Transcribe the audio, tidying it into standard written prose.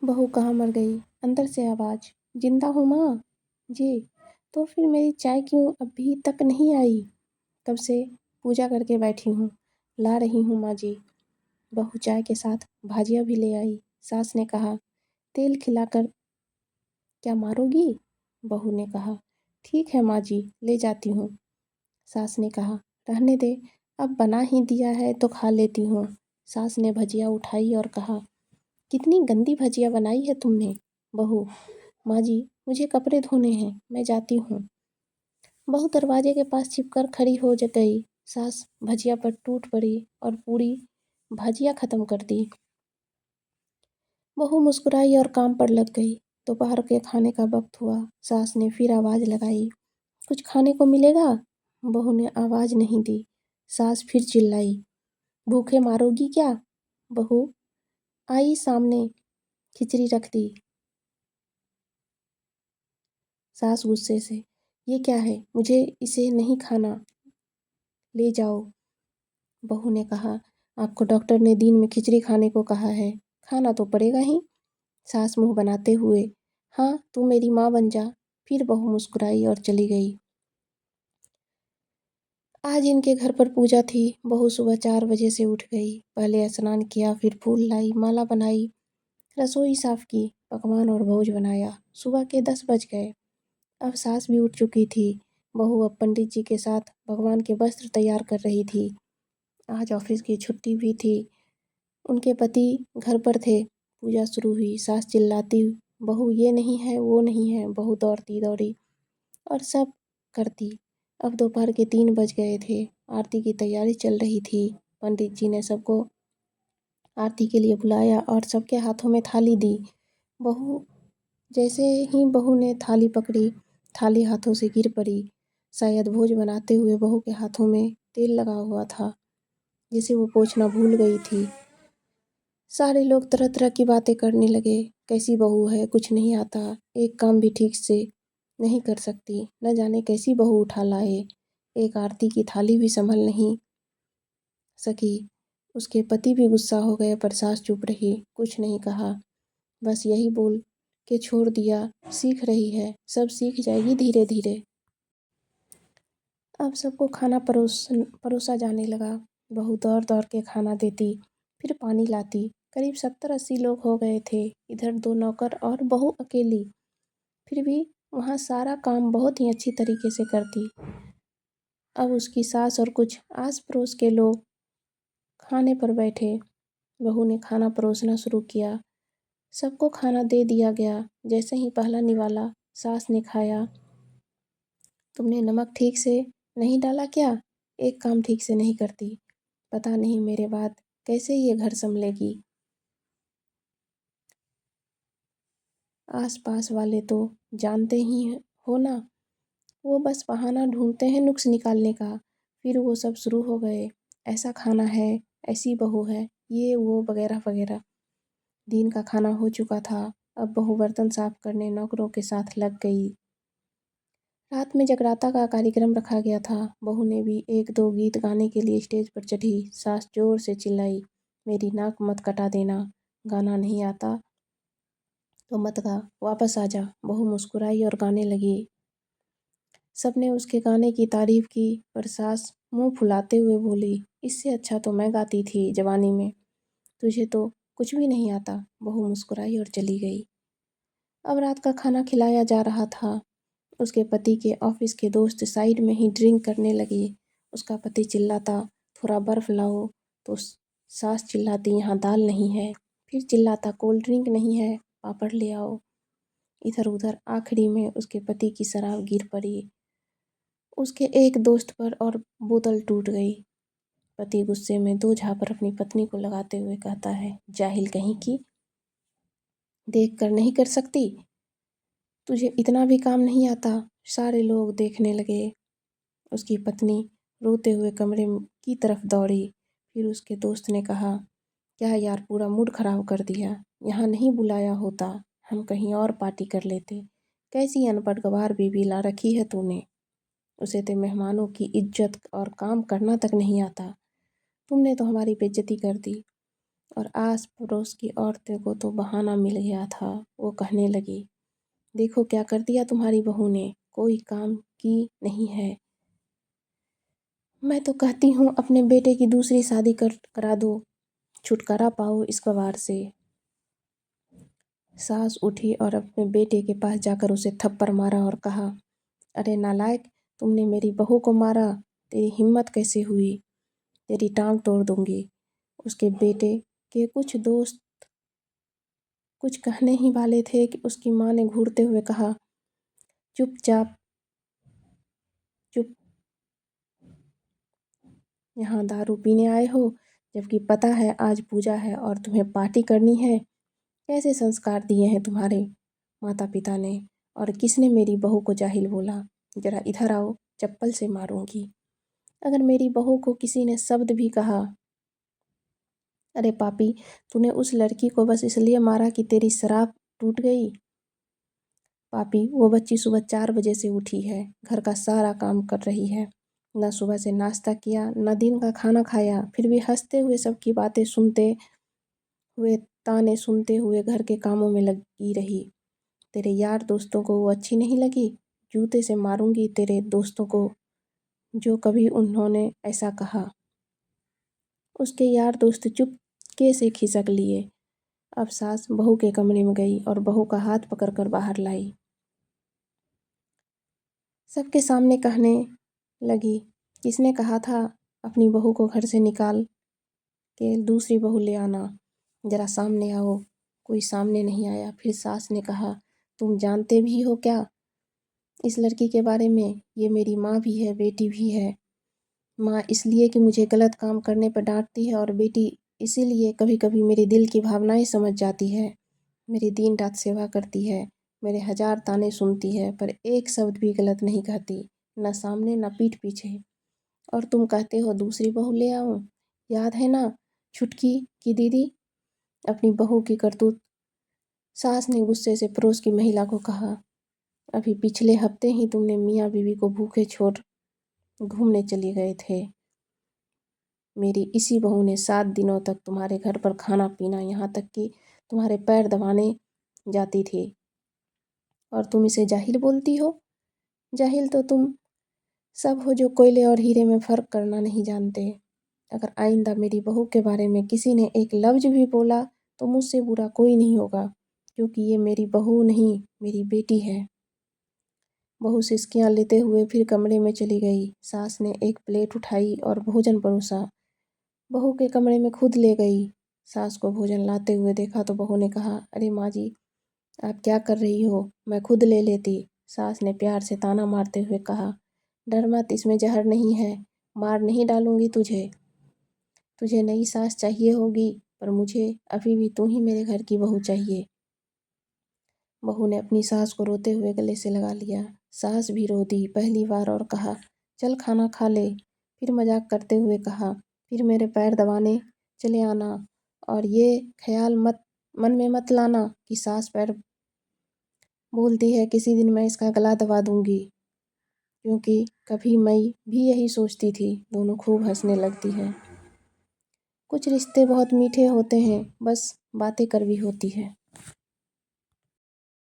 बहू कहाँ मर गई? अंदर से आवाज़। जिंदा हूँ माँ। जी। तो फिर मेरी चाय क्यों अभी तक नहीं आई? कब से पूजा करके बैठी हूँ। ला रही हूँ माँ जी। बहू चाय के साथ भाजिया भी ले आई। सास ने कहा, तेल खिलाकर क्या मारोगी? बहू ने कहा, ठीक है माँ जी, ले जाती हूँ। सास ने कहा, रहने दे, अब बना ही दिया है तो खा लेती हूँ। सास ने भजिया उठाई और कहा, कितनी गंदी भजिया बनाई है तुमने। बहू, माँ जी, मुझे कपड़े धोने हैं, मैं जाती हूँ। बहू दरवाजे के पास छिपकर खड़ी हो गई। सास भजिया पर टूट पड़ी और पूरी भजिया खत्म कर दी। बहू मुस्कुराई और काम पर लग गई। दोपहर के खाने का वक्त हुआ। सास ने फिर आवाज़ लगाई, कुछ खाने को मिलेगा? बहू ने आवाज़ नहीं दी। सास फिर चिल्लाई, भूखे मारोगी क्या? बहू आई सामने, खिचड़ी रख दी। सास गुस्से से, ये क्या है? मुझे इसे नहीं खाना, ले जाओ। बहू ने कहा, आपको डॉक्टर ने दिन में खिचड़ी खाने को कहा है, खाना तो पड़ेगा ही। सास मुंह बनाते हुए, हाँ तू मेरी माँ बन जा। फिर बहू मुस्कुराई और चली गई। आज इनके घर पर पूजा थी। बहू सुबह 4 बजे से उठ गई। पहले स्नान किया, फिर फूल लाई, माला बनाई, रसोई साफ की, पकवान और भोज बनाया। सुबह के 10 बज गए। अब सास भी उठ चुकी थी। बहू अब पंडित जी के साथ भगवान के वस्त्र तैयार कर रही थी। आज ऑफिस की छुट्टी भी थी। उनके पति घर पर थे। पूजा शुरू हुई। सास चिल्लाती, बहू ये नहीं है, वो नहीं है। बहू दौड़ती दौड़ी और सब करती। अब दोपहर के 3 बज गए थे। आरती की तैयारी चल रही थी। पंडित जी ने सबको आरती के लिए बुलाया और सबके हाथों में थाली दी। बहू जैसे ही बहू ने थाली पकड़ी, थाली हाथों से गिर पड़ी। शायद भोज बनाते हुए बहू के हाथों में तेल लगा हुआ था, जिसे वो पोंछना भूल गई थी। सारे लोग तरह तरह की बातें करने लगे। कैसी बहू है, कुछ नहीं आता, एक काम भी ठीक से नहीं कर सकती, न जाने कैसी बहू उठा लाए। एक आरती की थाली भी संभल नहीं सकी। उसके पति भी गुस्सा हो गए, पर सास चुप रही, कुछ नहीं कहा, बस यही बोल के छोड़ दिया, सीख रही है, सब सीख जाएगी धीरे धीरे। अब सबको खाना परोसा जाने लगा। बहू दौड़ दौड़ के खाना देती, फिर पानी लाती। करीब 70-80 लोग हो गए थे। इधर 2 नौकर और बहू अकेली। फिर भी वहाँ सारा काम बहुत ही अच्छी तरीके से करती। अब उसकी सास और कुछ आस पड़ोस के लोग खाने पर बैठे। बहू ने खाना परोसना शुरू किया। सबको खाना दे दिया गया। जैसे ही पहला निवाला सास ने खाया, तुमने नमक ठीक से नहीं डाला क्या? एक काम ठीक से नहीं करती, पता नहीं मेरे बाद कैसे ये घर संभलेगी। आस पास वाले तो जानते ही हो ना, वो बस बहाना ढूंढते हैं नुक्स निकालने का। फिर वो सब शुरू हो गए, ऐसा खाना है, ऐसी बहू है, ये वो वगैरह वगैरह। दिन का खाना हो चुका था। अब बहू बर्तन साफ करने नौकरों के साथ लग गई। रात में जगराता का कार्यक्रम रखा गया था। बहू ने भी 1-2 गीत गाने के लिए स्टेज पर चढ़ी। सास जोर से चिल्लाई, मेरी नाक मत कटा देना, गाना नहीं आता तो मत गा, वापस आ जा। बहू मुस्कुराई और गाने लगी। सबने उसके गाने की तारीफ की, पर सास मुंह फुलाते हुए बोली, इससे अच्छा तो मैं गाती थी जवानी में, तुझे तो कुछ भी नहीं आता। बहू मुस्कुराई और चली गई। अब रात का खाना खिलाया जा रहा था। उसके पति के ऑफिस के दोस्त साइड में ही ड्रिंक करने लगे। उसका पति चिल्लाता, थोड़ा बर्फ लाओ, तो सास चिल्लाती, यहाँ दाल नहीं है। फिर चिल्लाता, कोल्ड ड्रिंक नहीं है, पापड़ ले आओ। इधर उधर आखिरी में उसके पति की शराब गिर पड़ी उसके एक दोस्त पर और बोतल टूट गई। पति गुस्से में 2 झापड़ अपनी पत्नी को लगाते हुए कहता है, जाहिल कहीं की, देख कर नहीं कर सकती, तुझे इतना भी काम नहीं आता। सारे लोग देखने लगे। उसकी पत्नी रोते हुए कमरे की तरफ दौड़ी। फिर उसके दोस्त ने कहा, क्या यार, पूरा मूड खराब कर दिया, यहाँ नहीं बुलाया होता, हम कहीं और पार्टी कर लेते। कैसी अनपढ़ गवार बीवी ला रखी है तूने, उसे तो मेहमानों की इज्जत और काम करना तक नहीं आता। तुमने तो हमारी बेइज्जती कर दी। और आस पड़ोस की औरतों को तो बहाना मिल गया था। वो कहने लगी, देखो क्या कर दिया तुम्हारी बहू ने, कोई काम की नहीं है। मैं तो कहती हूँ अपने बेटे की दूसरी शादी करा दो, छुटकारा पाओ इस कबाड़ से। सास उठी और अपने बेटे के पास जाकर उसे थप्पड़ मारा और कहा, अरे नालायक, तुमने मेरी बहू को मारा, तेरी हिम्मत कैसे हुई, तेरी टांग तोड़ दूंगी। उसके बेटे के कुछ दोस्त कुछ कहने ही वाले थे कि उसकी माँ ने घूरते हुए कहा, चुपचाप चुप, यहाँ दारू पीने आए हो, जबकि पता है आज पूजा है और तुम्हें पार्टी करनी है। कैसे संस्कार दिए हैं तुम्हारे माता पिता ने, और किसने मेरी बहू को जाहिल बोला। जरा इधर आओ, चप्पल से मारूंगी। अगर मेरी बहू को किसी ने शब्द भी कहा, अरे पापी, तूने उस लड़की को बस इसलिए मारा कि तेरी शराब टूट गई। पापी, वो बच्ची सुबह 4 बजे से उठी है, घर का सारा काम कर रही है, न सुबह से नाश्ता किया न दिन का खाना खाया, फिर भी हंसते हुए सबकी बातें सुनते हुए, ताने सुनते हुए घर के कामों में लगी रही। तेरे यार दोस्तों को वो अच्छी नहीं लगी, जूते से मारूंगी तेरे दोस्तों को जो कभी उन्होंने ऐसा कहा। उसके यार दोस्त चुपके से खिसक लिए। अब सास बहू के कमरे में गई और बहू का हाथ पकड़कर बाहर लाई। सबके सामने कहने लगी, किसने कहा था अपनी बहू को घर से निकाल के दूसरी बहू ले आना, जरा सामने आओ। कोई सामने नहीं आया। फिर सास ने कहा, तुम जानते भी हो क्या इस लड़की के बारे में, ये मेरी माँ भी है, बेटी भी है। माँ इसलिए कि मुझे गलत काम करने पर डांटती है, और बेटी इसीलिए कभी कभी मेरे दिल की भावनाएं समझ जाती है, मेरी दिन रात सेवा करती है, मेरे 1000 ताने सुनती है, पर एक शब्द भी गलत नहीं कहती, न सामने न पीठ पीछे। और तुम कहते हो दूसरी बहू ले आऊं, याद है ना छुटकी की दीदी, अपनी बहू की करतूत। सास ने गुस्से से पड़ोस की महिला को कहा, अभी पिछले हफ्ते ही तुमने मियाँ बीवी को भूखे छोड़ घूमने चले गए थे। मेरी इसी बहू ने 7 दिनों तक तुम्हारे घर पर खाना पीना, यहाँ तक कि तुम्हारे पैर दबाने जाती थी, और तुम इसे जाहिल बोलती हो। जाहिल तो तुम सब हो जो कोयले और हीरे में फ़र्क करना नहीं जानते। अगर आइंदा मेरी बहू के बारे में किसी ने एक लफ्ज़ भी बोला तो मुझसे बुरा कोई नहीं होगा, क्योंकि ये मेरी बहू नहीं, मेरी बेटी है। बहू सिसकियाँ लेते हुए फिर कमरे में चली गई। सास ने एक प्लेट उठाई और भोजन परोसा, बहू के कमरे में खुद ले गई। सास को भोजन लाते हुए देखा तो बहू ने कहा, अरे माँ जी, आप क्या कर रही हो, मैं खुद ले लेती। सास ने प्यार से ताना मारते हुए कहा, डर मत, इसमें जहर नहीं है, मार नहीं डालूंगी तुझे। तुझे नई सास चाहिए होगी, पर मुझे अभी भी तू ही मेरे घर की बहू चाहिए। बहू ने अपनी सास को रोते हुए गले से लगा लिया। सास भी रो दी पहली बार और कहा, चल खाना खा ले। फिर मजाक करते हुए कहा, फिर मेरे पैर दबाने चले आना, और ये ख्याल मत मन में मत लाना कि सास पैर बोलती है किसी दिन मैं इसका गला दबा दूंगी, क्योंकि कभी मैं भी यही सोचती थी। दोनों खूब हंसने लगती है। कुछ रिश्ते बहुत मीठे होते हैं, बस बातें कड़वी होती है।